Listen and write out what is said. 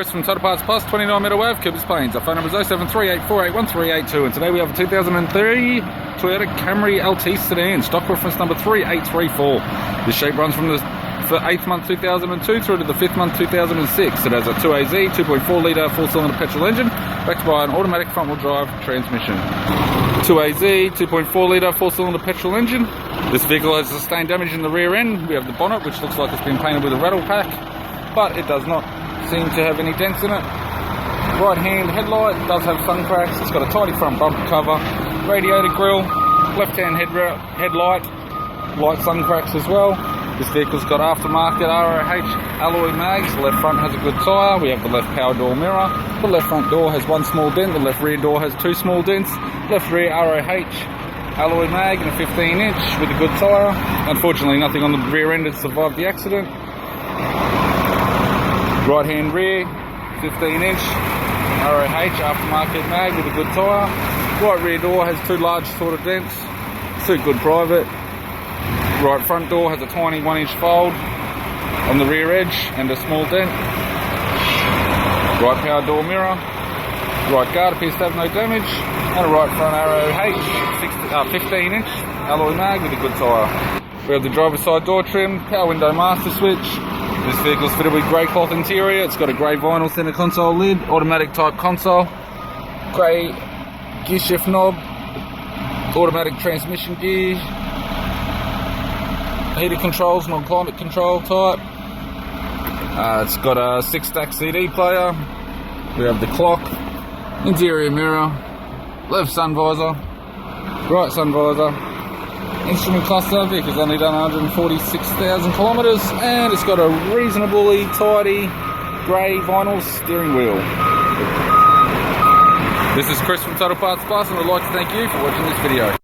Chris from Toyota Parts Plus, 29 Meadow Ave, Cooper's Plains. Our phone number is 0738481382, and today we have a 2003 Toyota Camry LT Sedan, stock reference number 3834. This shape runs from the 8th month 2002 through to the 5th month 2006. It has a 2AZ, 2.4 litre 4-cylinder petrol engine, backed by an automatic front-wheel drive transmission. 2AZ, 2.4 litre 4-cylinder petrol engine. This vehicle has sustained damage in the rear end. We have the bonnet, which looks like it's been painted with a rattle pack, but it does not seem to have any dents in it. Right hand headlight does have sun cracks. It's got a tidy front bumper cover, radiator grille, left hand headlight, light sun cracks as well. This vehicle's got aftermarket ROH alloy mags. The left front has a good tyre. We have the left power door mirror. The left front door has one small dent. The left rear door has two small dents. Left rear ROH alloy mag and a 15-inch with a good tyre. Unfortunately, nothing on the rear end has survived the accident. Right hand rear, 15-inch ROH aftermarket mag with a good tyre. Right rear door has two large sort of dents. Suit good private. Right front door has a tiny 1-inch fold on the rear edge and a small dent. Right power door mirror. Right guard appears to have no damage. And a right front ROH 15-inch alloy mag with a good tyre. We have the driver's side door trim, power window master switch. This vehicle is fitted with grey cloth interior. It's got a grey vinyl centre console lid, automatic type console, grey gear shift knob, automatic transmission gear, heated controls, non-climate control type. It's got a 6-stack CD player. We have the clock, interior mirror, left sun visor, right sun visor, instrument cluster. Vehicle's only done 146,000 kilometres, and it's got a reasonably tidy grey vinyl steering wheel. This is Chris from Toyota Parts Plus, and I'd like to thank you for watching this video.